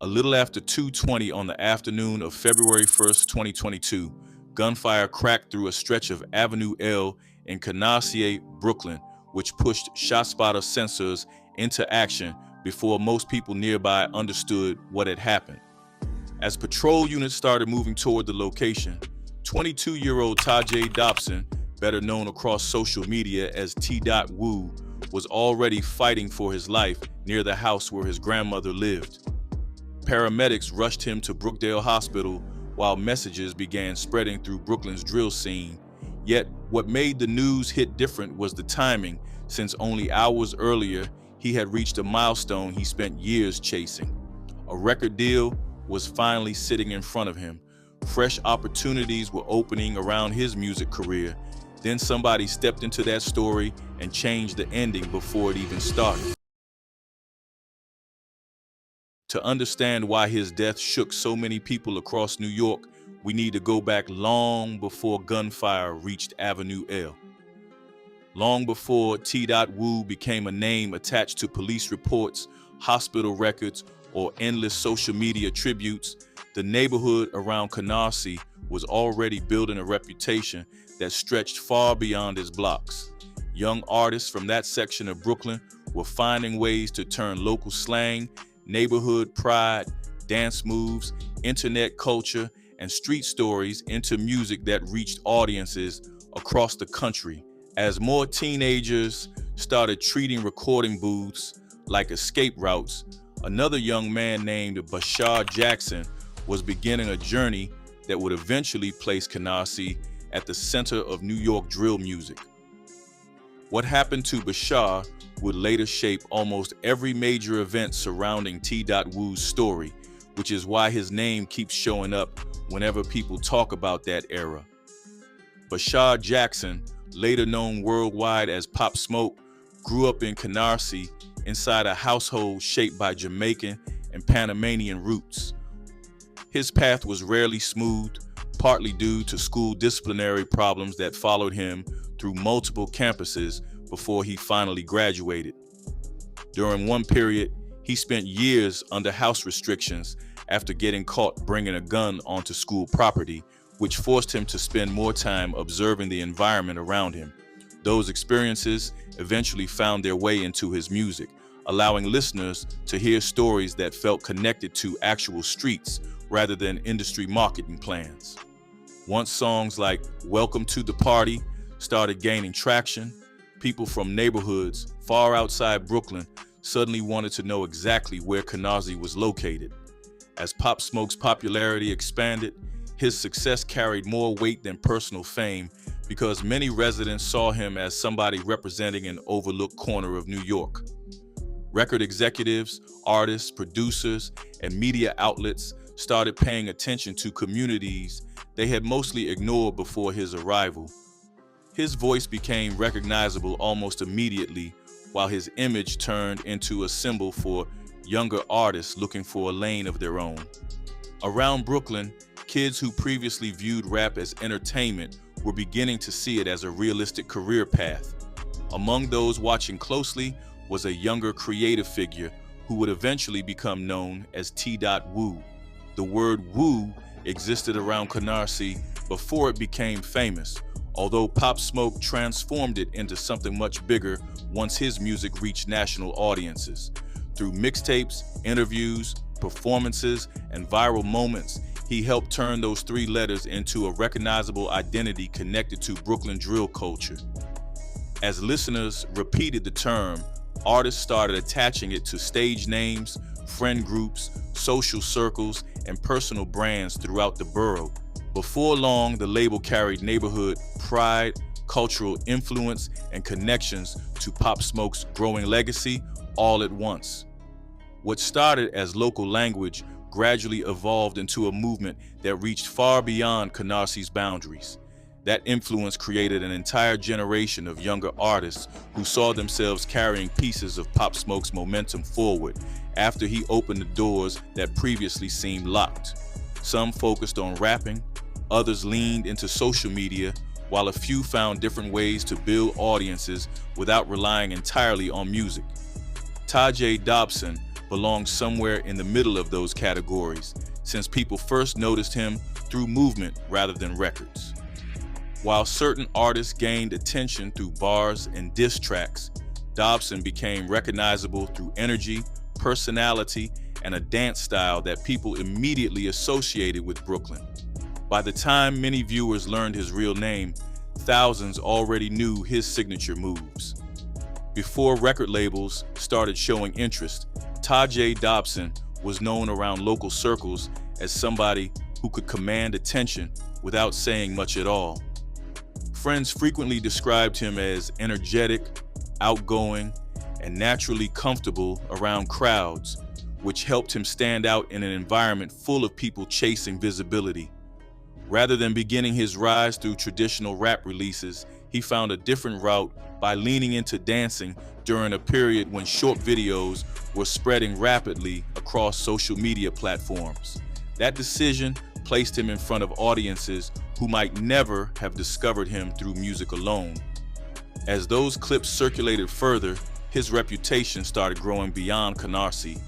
A little after 2:20 on the afternoon of February 1st, 2022, gunfire cracked through a stretch of Avenue L in Canarsie, Brooklyn, which pushed ShotSpotter sensors into action before most people nearby understood what had happened. As patrol units started moving toward the location, 22-year-old Tdot Dobson, better known across social media as Tdot Woo, was already fighting for his life near the house where his grandmother lived. Paramedics rushed him to Brookdale Hospital while messages began spreading through Brooklyn's drill scene. Yet, what made the news hit different was the timing, since only hours earlier, he had reached a milestone he spent years chasing. A record deal was finally sitting in front of him. Fresh opportunities were opening around his music career. Then somebody stepped into that story and changed the ending before it even started. To understand why his death shook so many people across New York, we need to go back long before gunfire reached Avenue L. Long before Tdot Woo became a name attached to police reports, hospital records, or endless social media tributes, the neighborhood around Canarsie was already building a reputation that stretched far beyond its blocks. Young artists from that section of Brooklyn were finding ways to turn local slang, neighborhood pride, dance moves, internet culture, and street stories into music that reached audiences across the country. As more teenagers started treating recording booths like escape routes, another young man named Bashar Jackson was beginning a journey that would eventually place Canarsie at the center of New York drill music. What happened to Bashar would later shape almost every major event surrounding Tdot Woo's story, which is why his name keeps showing up whenever people talk about that era. Bashar Jackson, later known worldwide as Pop Smoke, grew up in Canarsie inside a household shaped by Jamaican and Panamanian roots. His path was rarely smooth, partly due to school disciplinary problems that followed him through multiple campuses before he finally graduated. During one period, he spent years under house restrictions after getting caught bringing a gun onto school property, which forced him to spend more time observing the environment around him. Those experiences eventually found their way into his music, allowing listeners to hear stories that felt connected to actual streets rather than industry marketing plans. Once songs like "Welcome to the Party" started gaining traction, people from neighborhoods far outside Brooklyn suddenly wanted to know exactly where Canarsie was located. As Pop Smoke's popularity expanded, his success carried more weight than personal fame because many residents saw him as somebody representing an overlooked corner of New York. Record executives, artists, producers, and media outlets started paying attention to communities they had mostly ignored before his arrival. His voice became recognizable almost immediately, while his image turned into a symbol for younger artists looking for a lane of their own. Around Brooklyn, kids who previously viewed rap as entertainment were beginning to see it as a realistic career path. Among those watching closely was a younger creative figure who would eventually become known as Tdot Woo. The word "woo" existed around Canarsie before it became famous, although Pop Smoke transformed it into something much bigger once his music reached national audiences. Through mixtapes, interviews, performances, and viral moments, he helped turn those three letters into a recognizable identity connected to Brooklyn drill culture. As listeners repeated the term, artists started attaching it to stage names, friend groups, social circles, and personal brands throughout the borough. Before long, the label carried neighborhood pride, cultural influence, and connections to Pop Smoke's growing legacy all at once. What started as local language gradually evolved into a movement that reached far beyond Canarsie's boundaries. That influence created an entire generation of younger artists who saw themselves carrying pieces of Pop Smoke's momentum forward after he opened the doors that previously seemed locked. Some focused on rapping, others leaned into social media, while a few found different ways to build audiences without relying entirely on music. Tdot Dobson, belongs somewhere in the middle of those categories, since people first noticed him through movement rather than records. While certain artists gained attention through bars and diss tracks, Dobson became recognizable through energy, personality, and a dance style that people immediately associated with Brooklyn. By the time many viewers learned his real name, thousands already knew his signature moves. Before record labels started showing interest, Tdot Dobson was known around local circles as somebody who could command attention without saying much at all. Friends frequently described him as energetic, outgoing, and naturally comfortable around crowds, which helped him stand out in an environment full of people chasing visibility. Rather than beginning his rise through traditional rap releases, he found a different route by leaning into dancing during a period when short videos were spreading rapidly across social media platforms. That decision placed him in front of audiences who might never have discovered him through music alone. As those clips circulated further, his reputation started growing beyond Canarsie.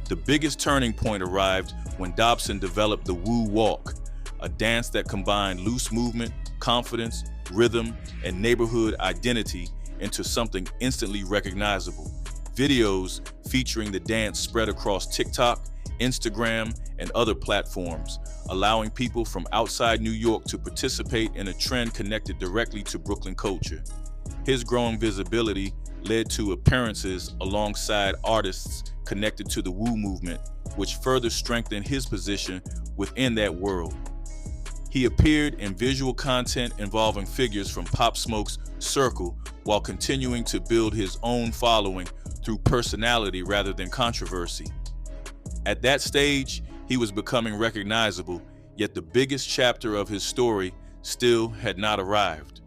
The biggest turning point arrived when Dobson developed the Woo Walk, a dance that combined loose movement, confidence, rhythm, and neighborhood identity into something instantly recognizable. Videos featuring the dance spread across TikTok, Instagram, and other platforms, allowing people from outside New York to participate in a trend connected directly to Brooklyn culture. His growing visibility led to appearances alongside artists connected to the Woo movement, which further strengthened his position within that world. He appeared in visual content involving figures from Pop Smoke's circle while continuing to build his own following through personality rather than controversy. At that stage, he was becoming recognizable, yet the biggest chapter of his story still had not arrived.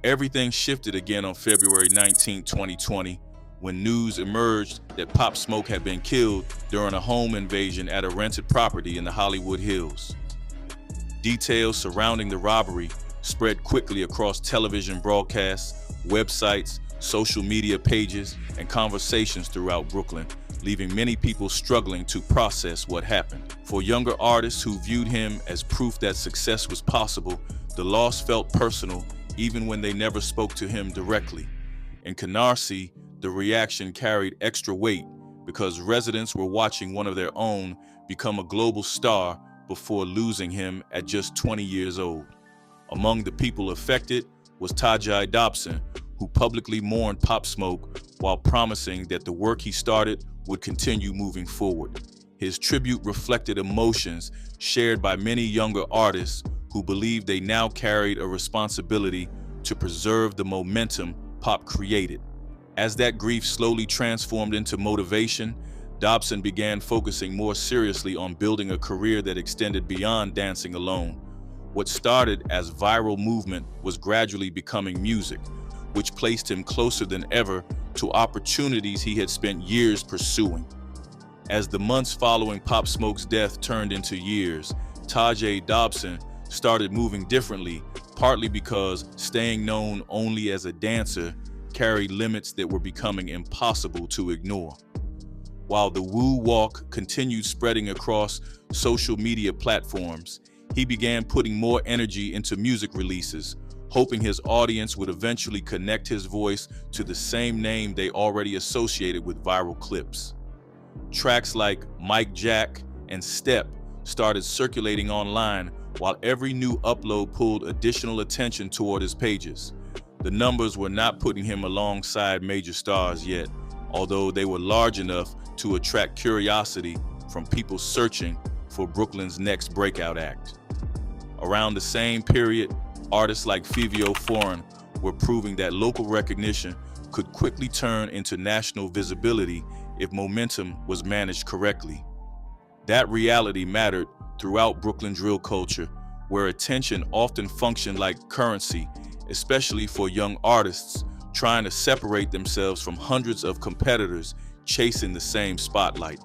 Everything shifted again on February 19, 2020, when news emerged that Pop Smoke had been killed during a home invasion at a rented property in the Hollywood Hills. Details surrounding the robbery spread quickly across television broadcasts, websites, social media pages, and conversations throughout Brooklyn, leaving many people struggling to process what happened. For younger artists who viewed him as proof that success was possible, the loss felt personal even when they never spoke to him directly. In Canarsie, the reaction carried extra weight because residents were watching one of their own become a global star before losing him at just 20 years old. Among the people affected was Tdot Dobson, who publicly mourned Pop Smoke while promising that the work he started would continue moving forward. His tribute reflected emotions shared by many younger artists who believed they now carried a responsibility to preserve the momentum Pop created. As that grief slowly transformed into motivation, Dobson began focusing more seriously on building a career that extended beyond dancing alone. What started as viral movement was gradually becoming music, which placed him closer than ever to opportunities he had spent years pursuing. As the months following Pop Smoke's death turned into years, Tdot Dobson started moving differently, partly because staying known only as a dancer carried limits that were becoming impossible to ignore. While the Woo Walk continued spreading across social media platforms, he began putting more energy into music releases, hoping his audience would eventually connect his voice to the same name they already associated with viral clips. Tracks like Mike Jack and Step started circulating online, while every new upload pulled additional attention toward his pages. The numbers were not putting him alongside major stars yet, although they were large enough to attract curiosity from people searching for Brooklyn's next breakout act. Around the same period, artists like Fivio Foreign were proving that local recognition could quickly turn into national visibility if momentum was managed correctly. That reality mattered throughout Brooklyn drill culture, where attention often functioned like currency, especially for young artists trying to separate themselves from hundreds of competitors chasing the same spotlight.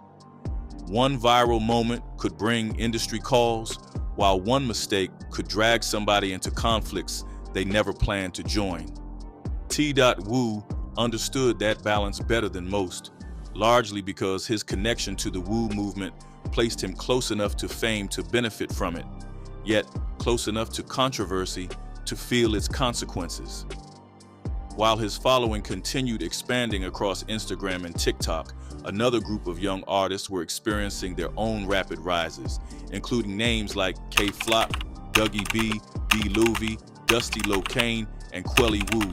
One viral moment could bring industry calls, while one mistake could drag somebody into conflicts they never planned to join. Tdot Woo understood that balance better than most. largely because his connection to the Woo movement placed him close enough to fame to benefit from it, yet close enough to controversy to feel its consequences. While his following continued expanding across Instagram and TikTok, another group of young artists were experiencing their own rapid rises, including names like K-Flop, Dougie B, B-Louvie, Dusty Locane, and Quelly Woo.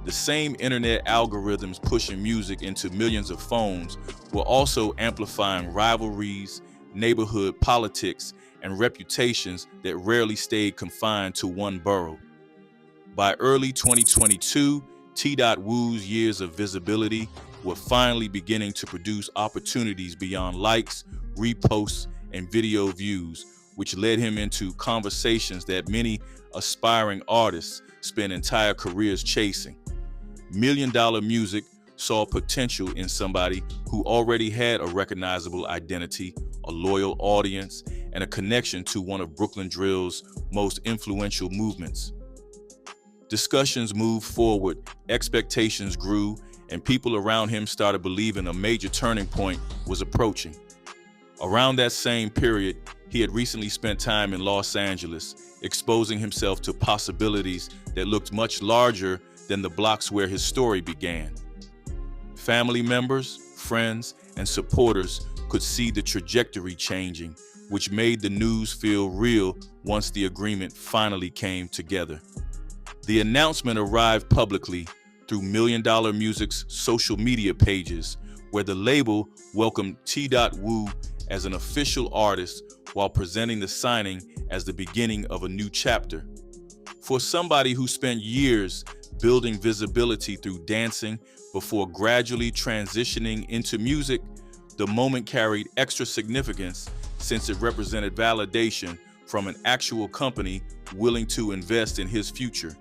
The same internet algorithms pushing music into millions of phones were also amplifying rivalries, neighborhood politics, and reputations that rarely stayed confined to one borough. By early 2022, Tdot Woo's years of visibility were finally beginning to produce opportunities beyond likes, reposts, and video views, which led him into conversations that many aspiring artists spend entire careers chasing. Million-dollar music saw potential in somebody who already had a recognizable identity, a loyal audience, and a connection to one of Brooklyn Drill's most influential movements. Discussions moved forward, expectations grew, and people around him started believing a major turning point was approaching. Around that same period, he had recently spent time in Los Angeles, exposing himself to possibilities that looked much larger than the blocks where his story began. Family members, friends, and supporters could see the trajectory changing, which made the news feel real once the agreement finally came together. The announcement arrived publicly through Million Dollar Music's social media pages, where the label welcomed Tdot Woo as an official artist while presenting the signing as the beginning of a new chapter. For somebody who spent years building visibility through dancing before gradually transitioning into music, the moment carried extra significance since it represented validation from an actual company willing to invest in his future.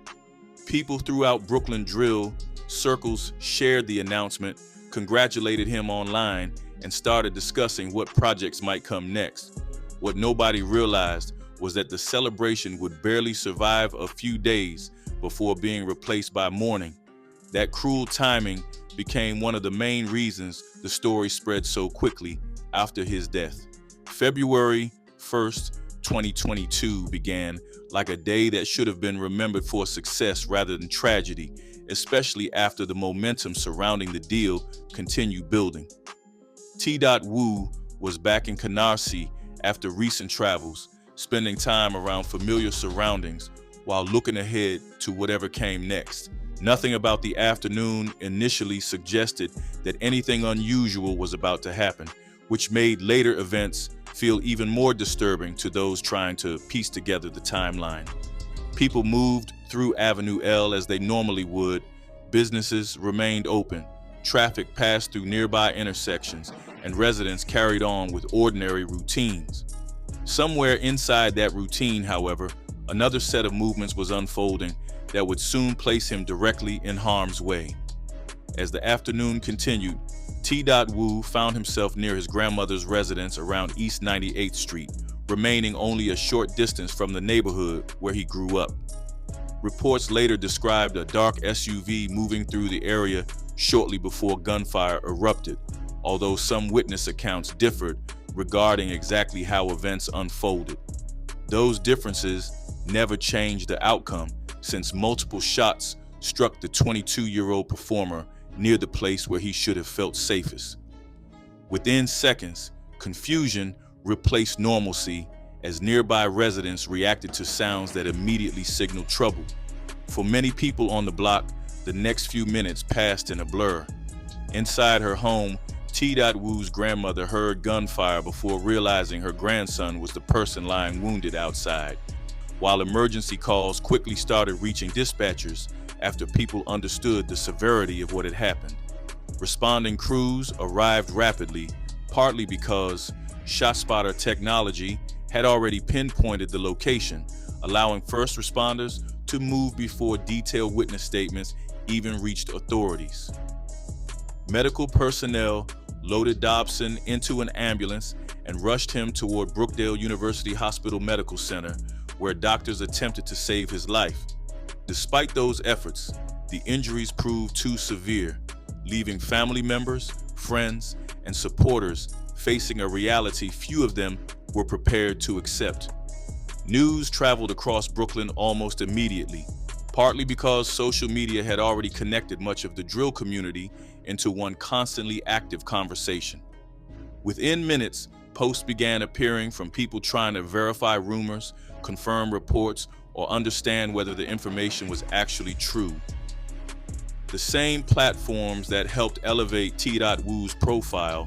People throughout Brooklyn Drill circles shared the announcement, congratulated him online, and started discussing what projects might come next. What nobody realized was that the celebration would barely survive a few days before being replaced by mourning. That cruel timing became one of the main reasons the story spread so quickly after his death. February 1st, 2022 began like a day that should have been remembered for success rather than tragedy, especially after the momentum surrounding the deal continued building. Tdot Woo was back in Canarsie after recent travels, spending time around familiar surroundings while looking ahead to whatever came next. Nothing about the afternoon initially suggested that anything unusual was about to happen, which made later events feel even more disturbing to those trying to piece together the timeline. People moved through Avenue L as they normally would, businesses remained open, traffic passed through nearby intersections, and residents carried on with ordinary routines. Somewhere inside that routine, however, another set of movements was unfolding that would soon place him directly in harm's way. As the afternoon continued, Tdot Woo found himself near his grandmother's residence around East 98th Street, remaining only a short distance from the neighborhood where he grew up. Reports later described a dark SUV moving through the area shortly before gunfire erupted, although some witness accounts differed regarding exactly how events unfolded. Those differences never changed the outcome, since multiple shots struck the 22-year-old performer near the place where he should have felt safest. Within seconds, confusion replaced normalcy as nearby residents reacted to sounds that immediately signaled trouble. For many people on the block, the next few minutes passed in a blur. Inside her home, Tdot Woo's grandmother heard gunfire before realizing her grandson was the person lying wounded outside, while emergency calls quickly started reaching dispatchers after people understood the severity of what had happened. Responding crews arrived rapidly, partly because ShotSpotter technology had already pinpointed the location, allowing first responders to move before detailed witness statements even reached authorities. Medical personnel loaded Dobson into an ambulance and rushed him toward Brookdale University Hospital Medical Center, where doctors attempted to save his life. Despite those efforts, the injuries proved too severe, leaving family members, friends, and supporters facing a reality few of them were prepared to accept. News traveled across Brooklyn almost immediately, partly because social media had already connected much of the drill community into one constantly active conversation. Within minutes, posts began appearing from people trying to verify rumors, confirm reports, or understand whether the information was actually true. The same platforms that helped elevate Tdot Woo's profile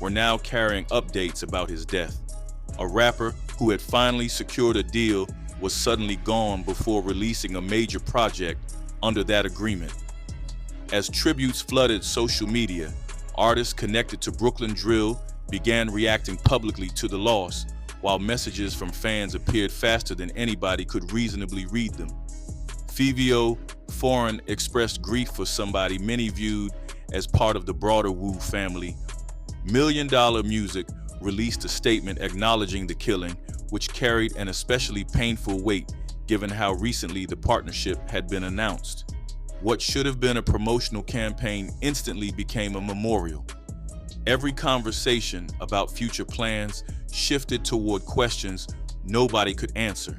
were now carrying updates about his death. A rapper who had finally secured a deal was suddenly gone before releasing a major project under that agreement. As tributes flooded social media, artists connected to Brooklyn drill began reacting publicly to the loss, while messages from fans appeared faster than anybody could reasonably read them. Fivio Foreign expressed grief for somebody many viewed as part of the broader Woo family. $1 Million Music released a statement acknowledging the killing, which carried an especially painful weight given how recently the partnership had been announced. What should have been a promotional campaign instantly became a memorial. Every conversation about future plans shifted toward questions nobody could answer.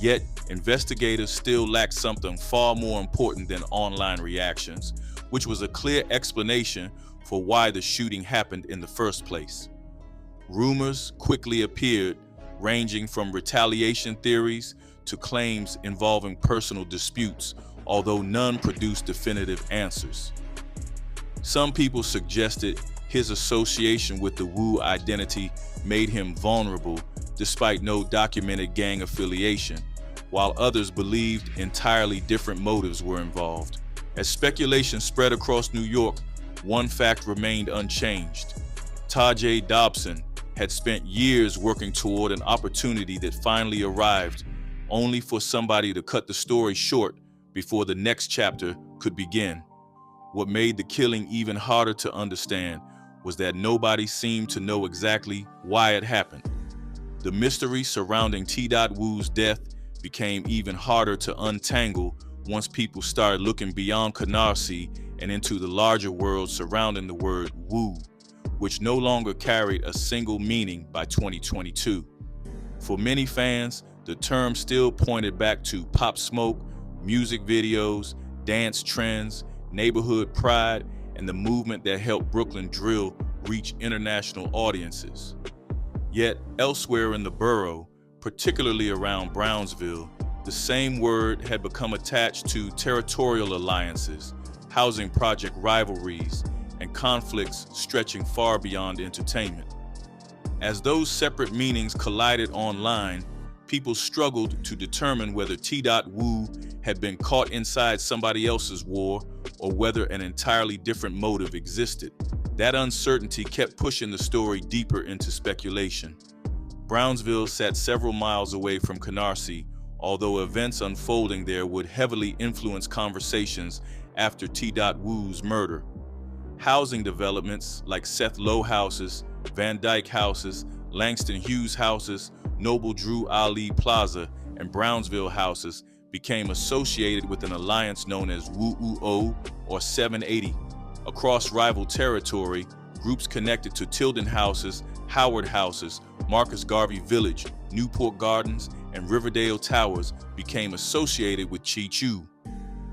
Yet, investigators still lacked something far more important than online reactions, which was a clear explanation for why the shooting happened in the first place. Rumors quickly appeared, ranging from retaliation theories to claims involving personal disputes, although none produced definitive answers. Some people suggested his association with the Woo identity made him vulnerable despite no documented gang affiliation, while others believed entirely different motives were involved. As speculation spread across New York, one fact remained unchanged. Tajay Dobson had spent years working toward an opportunity that finally arrived, only for somebody to cut the story short before the next chapter could begin. What made the killing even harder to understand was that nobody seemed to know exactly why it happened. The mystery surrounding Tdot Woo's death became even harder to untangle once people started looking beyond Canarsie and into the larger world surrounding the word Woo, which no longer carried a single meaning by 2022. For many fans, the term still pointed back to Pop Smoke, music videos, dance trends, neighborhood pride, and the movement that helped Brooklyn drill reach international audiences. Yet elsewhere in the borough, particularly around Brownsville, the same word had become attached to territorial alliances, housing project rivalries, and conflicts stretching far beyond entertainment. As those separate meanings collided online, people struggled to determine whether Tdot Woo had been caught inside somebody else's war or whether an entirely different motive existed. That uncertainty kept pushing the story deeper into speculation. Brownsville sat several miles away from Canarsie, although events unfolding there would heavily influence conversations after Tdot Woo's murder. Housing developments like Seth Lowe houses, Van Dyke houses, Langston Hughes houses, Noble Drew Ali Plaza, and Brownsville houses became associated with an alliance known as Woo or 780. Across rival territory, groups connected to Tilden houses, Howard houses, Marcus Garvey Village, Newport Gardens, and Riverdale Towers became associated with Chiii.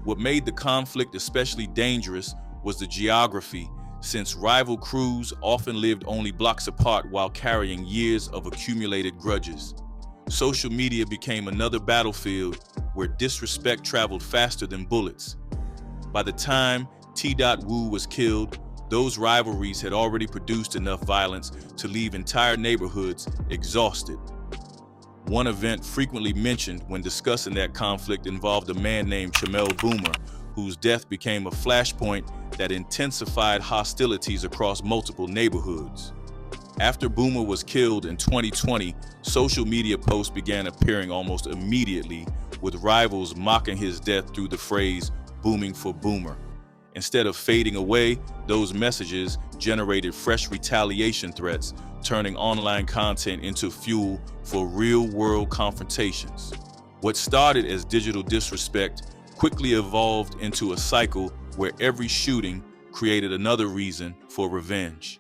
What made the conflict especially dangerous was the geography, since rival crews often lived only blocks apart while carrying years of accumulated grudges. Social media became another battlefield where disrespect traveled faster than bullets. By the time Tdot Woo was killed, those rivalries had already produced enough violence to leave entire neighborhoods exhausted. One event frequently mentioned when discussing that conflict involved a man named Chamel Boomer, whose death became a flashpoint that intensified hostilities across multiple neighborhoods. After Boomer was killed in 2020, social media posts began appearing almost immediately, with rivals mocking his death through the phrase "booming for Boomer." Instead of fading away, those messages generated fresh retaliation threats, turning online content into fuel for real-world confrontations. What started as digital disrespect quickly evolved into a cycle where every shooting, created another reason for revenge.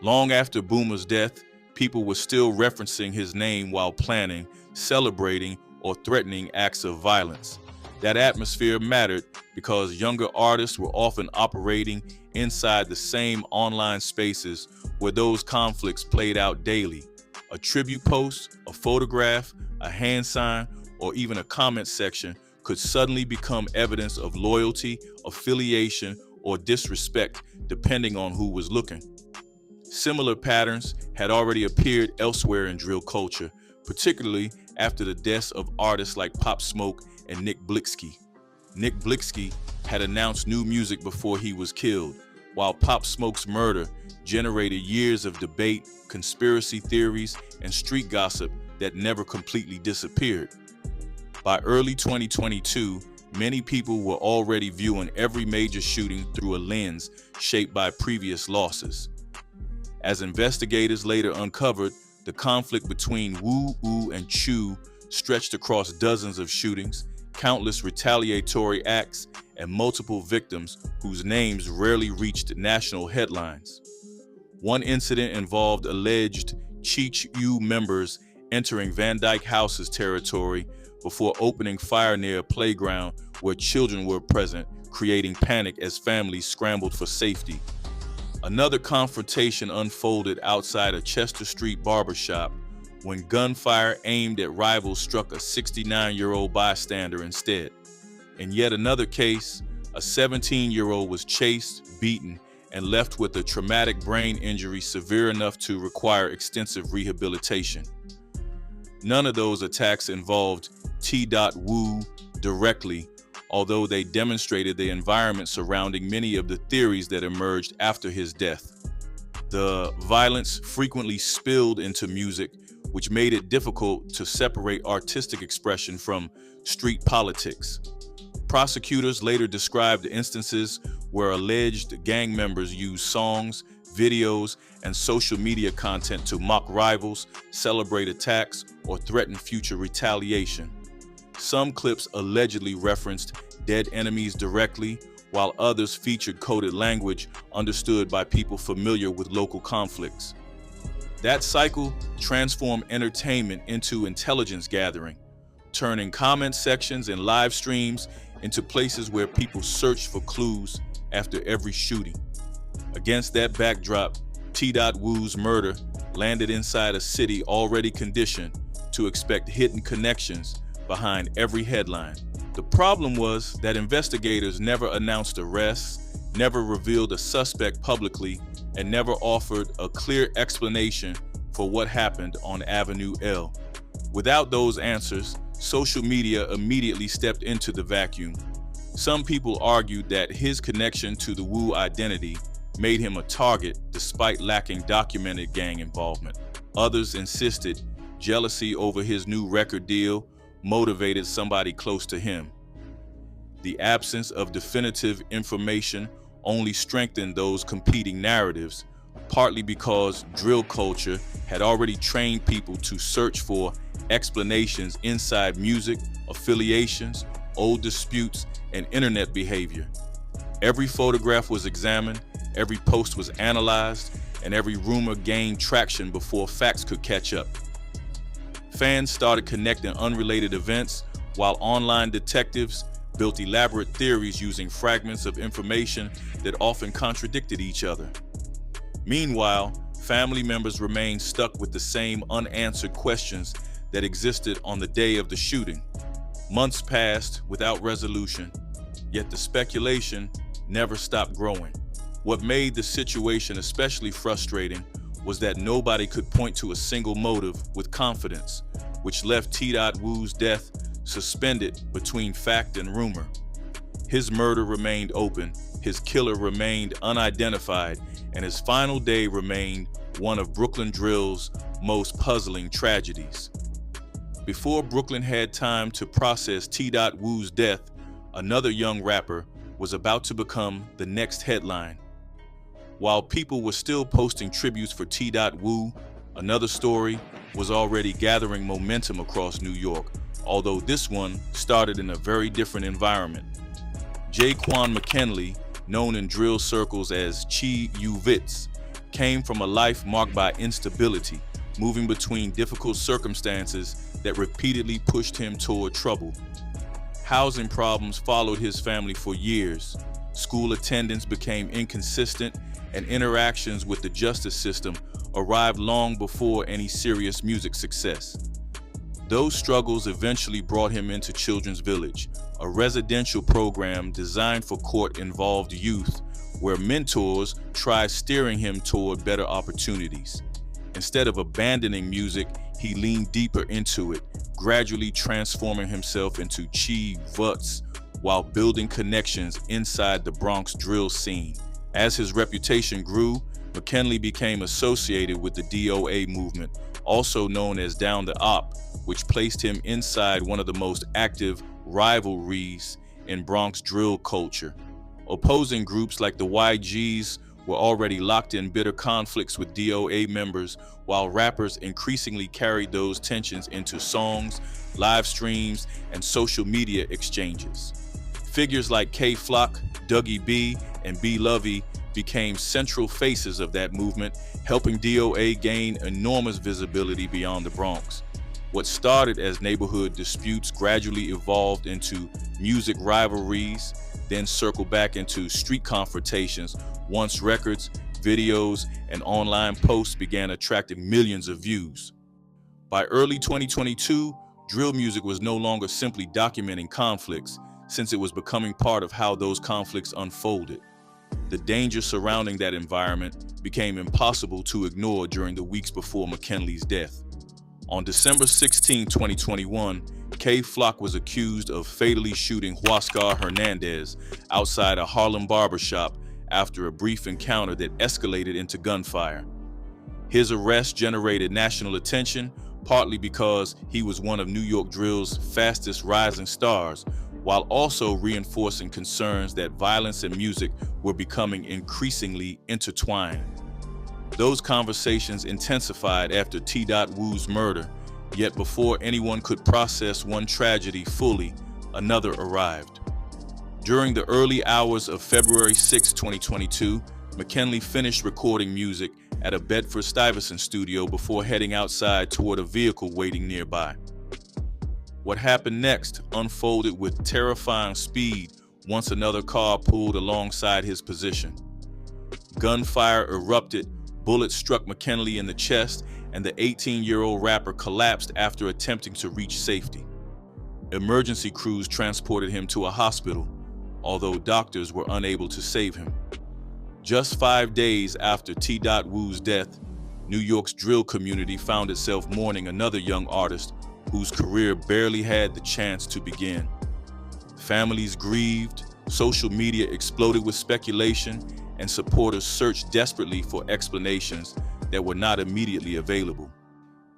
Long after Boomer's death, people were still referencing his name while planning, celebrating, or threatening acts of violence. That atmosphere mattered because younger artists were often operating inside the same online spaces where those conflicts played out daily. A tribute post, a photograph, a hand sign, or even a comment section could suddenly become evidence of loyalty, affiliation, or disrespect, depending on who was looking. Similar patterns had already appeared elsewhere in drill culture, particularly after the deaths of artists like Pop Smoke and Nick Blixky. Nick Blixky had announced new music before he was killed, while Pop Smoke's murder generated years of debate, conspiracy theories, and street gossip that never completely disappeared. By early 2022, many people were already viewing every major shooting through a lens shaped by previous losses. As investigators later uncovered, the conflict between Woo and Chiii stretched across dozens of shootings, countless retaliatory acts, and multiple victims whose names rarely reached national headlines. One incident involved alleged Chiii members entering Van Dyke House's territory before opening fire near a playground where children were present, creating panic as families scrambled for safety. Another confrontation unfolded outside a Chester Street barbershop when gunfire aimed at rivals struck a 69-year-old bystander instead. In yet another case, a 17-year-old was chased, beaten, and left with a traumatic brain injury severe enough to require extensive rehabilitation. None of those attacks involved Tdot Woo directly, although they demonstrated the environment surrounding many of the theories that emerged after his death. The violence frequently spilled into music, which made it difficult to separate artistic expression from street politics. Prosecutors later described instances where alleged gang members used songs, videos, and social media content to mock rivals, celebrate attacks, or threaten future retaliation. Some clips allegedly referenced dead enemies directly, while others featured coded language understood by people familiar with local conflicts. That cycle transformed entertainment into intelligence gathering, turning comment sections and live streams into places where people searched for clues after every shooting. Against that backdrop, Tdot Woo's murder landed inside a city already conditioned to expect hidden connections behind every headline. The problem was that investigators never announced arrests, never revealed a suspect publicly, and never offered a clear explanation for what happened on Avenue L. Without those answers, social media immediately stepped into the vacuum. Some people argued that his connection to the Woo identity made him a target despite lacking documented gang involvement. Others insisted jealousy over his new record deal motivated somebody close to him. The absence of definitive information only strengthened those competing narratives, partly because drill culture had already trained people to search for explanations inside music, affiliations, old disputes, and internet behavior. Every photograph was examined, every post was analyzed, and every rumor gained traction before facts could catch up. Fans started connecting unrelated events, while online detectives built elaborate theories using fragments of information that often contradicted each other. Meanwhile, family members remained stuck with the same unanswered questions that existed on the day of the shooting. Months passed without resolution, yet the speculation never stopped growing. What made the situation especially frustrating was that nobody could point to a single motive with confidence, which left Tdot Woo's death suspended between fact and rumor. His murder remained open, his killer remained unidentified, and his final day remained one of Brooklyn drill's most puzzling tragedies. Before Brooklyn had time to process Tdot Woo's death, another young rapper was about to become the next headline. While people were still posting tributes for Tdot Woo, another story was already gathering momentum across New York, although this one started in a very different environment. Jaquan McKinley, known in drill circles as Chiii WVTTZ, came from a life marked by instability, moving between difficult circumstances that repeatedly pushed him toward trouble. Housing problems followed his family for years. School attendance became inconsistent, and interactions with the justice system arrived long before any serious music success. Those struggles eventually brought him into Children's Village, a residential program designed for court-involved youth, where mentors tried steering him toward better opportunities. Instead of abandoning music, he leaned deeper into it, gradually transforming himself into Chiii WVTTZ while building connections inside the Bronx drill scene. As his reputation grew, McKinley became associated with the DOA movement, also known as Down the Op, which placed him inside one of the most active rivalries in Bronx drill culture. Opposing groups like the YGs were already locked in bitter conflicts with DOA members, while rappers increasingly carried those tensions into songs, live streams, and social media exchanges. Figures like K-Flock, Dougie B, and B Lovey became central faces of that movement, helping DOA gain enormous visibility beyond the Bronx. What started as neighborhood disputes gradually evolved into music rivalries, then circled back into street confrontations once records, videos, and online posts began attracting millions of views. By early 2022, drill music was no longer simply documenting conflicts, since it was becoming part of how those conflicts unfolded. The danger surrounding that environment became impossible to ignore during the weeks before McKinley's death. On December 16, 2021, K-Flock was accused of fatally shooting Huascar Hernandez outside a Harlem barbershop after a brief encounter that escalated into gunfire. His arrest generated national attention, partly because he was one of New York drill's fastest rising stars, while also reinforcing concerns that violence and music were becoming increasingly intertwined. Those conversations intensified after Tdot Woo's murder, yet before anyone could process one tragedy fully, another arrived. During the early hours of February 6, 2022, McKinley finished recording music at a Bedford-Stuyvesant studio before heading outside toward a vehicle waiting nearby. What happened next unfolded with terrifying speed once another car pulled alongside his position. Gunfire erupted, bullets struck McKinley in the chest, and the 18-year-old rapper collapsed after attempting to reach safety. Emergency crews transported him to a hospital, although doctors were unable to save him. Just 5 days after Tdot Woo's death, New York's drill community found itself mourning another young artist whose career barely had the chance to begin. Families grieved, social media exploded with speculation, and supporters searched desperately for explanations that were not immediately available.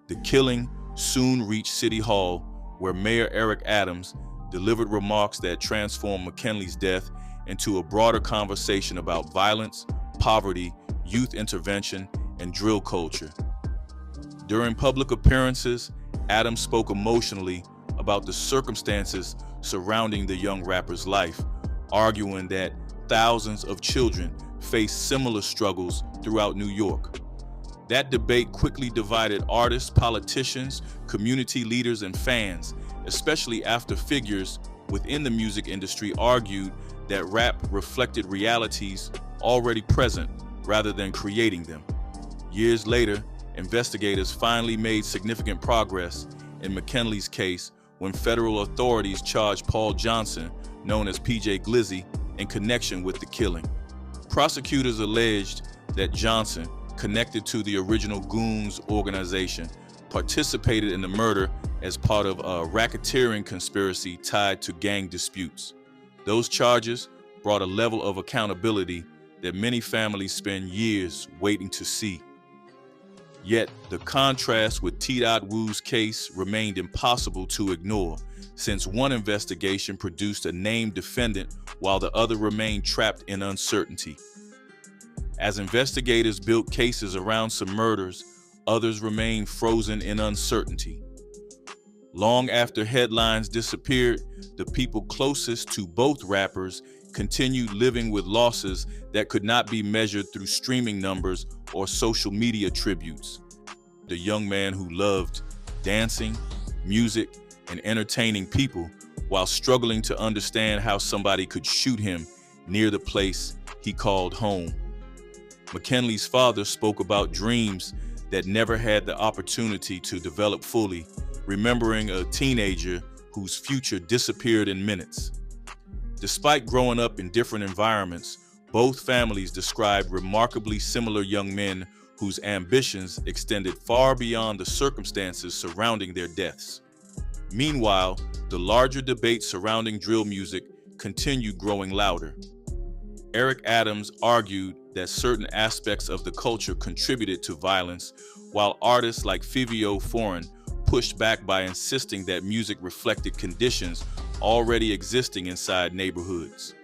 The killing soon reached City Hall, where Mayor Eric Adams delivered remarks that transformed McKinley's death into a broader conversation about violence, poverty, youth intervention, and drill culture. During public appearances, Adams spoke emotionally about the circumstances surrounding the young rapper's life, arguing that thousands of children face similar struggles throughout New York. That debate quickly divided artists, politicians, community leaders, and fans, especially after figures within the music industry argued that rap reflected realities already present rather than creating them. Years later, investigators finally made significant progress in McKinley's case when federal authorities charged Paul Johnson, known as PJ Glizzy, in connection with the killing. Prosecutors alleged that Johnson, connected to the original Goons organization, participated in the murder as part of a racketeering conspiracy tied to gang disputes. Those charges brought a level of accountability that many families spend years waiting to see. Yet, the contrast with Tdot Woo's case remained impossible to ignore, since one investigation produced a named defendant while the other remained trapped in uncertainty. As investigators built cases around some murders, others remained frozen in uncertainty. Long after headlines disappeared, the people closest to both rappers continued living with losses that could not be measured through streaming numbers or social media tributes. The young man who loved dancing, music, and entertaining people while struggling to understand how somebody could shoot him near the place he called home. McKinley's father spoke about dreams that never had the opportunity to develop fully, remembering a teenager whose future disappeared in minutes. Despite growing up in different environments, both families described remarkably similar young men whose ambitions extended far beyond the circumstances surrounding their deaths. Meanwhile, the larger debate surrounding drill music continued growing louder. Eric Adams argued that certain aspects of the culture contributed to violence, while artists like Fivio Foreign pushed back by insisting that music reflected conditions already existing inside neighborhoods.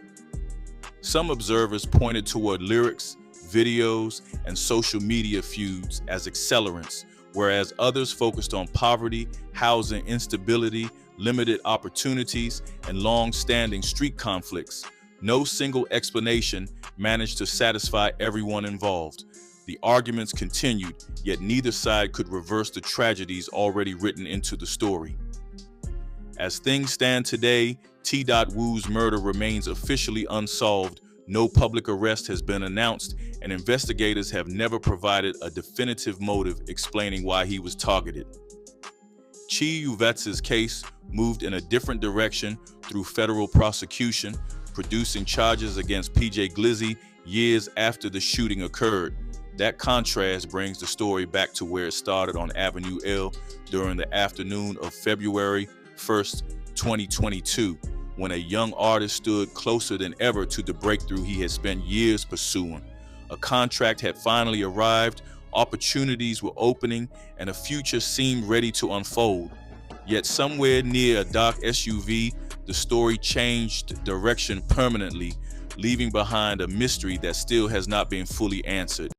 Some observers pointed toward lyrics, videos, and social media feuds as accelerants, whereas others focused on poverty, housing instability, limited opportunities, and long-standing street conflicts. No single explanation managed to satisfy everyone involved. The arguments continued, yet neither side could reverse the tragedies already written into the story. As things stand today, Tdot Woo's murder remains officially unsolved. No public arrest has been announced, and investigators have never provided a definitive motive explaining why he was targeted. Chiii WVTTZ's case moved in a different direction through federal prosecution, producing charges against PJ Glizzy years after the shooting occurred. That contrast brings the story back to where it started on Avenue L during the afternoon of February 1st, 2022, when a young artist stood closer than ever to the breakthrough he had spent years pursuing. A contract had finally arrived, opportunities were opening, and a future seemed ready to unfold. Yet somewhere near a dark SUV, the story changed direction permanently, leaving behind a mystery that still has not been fully answered.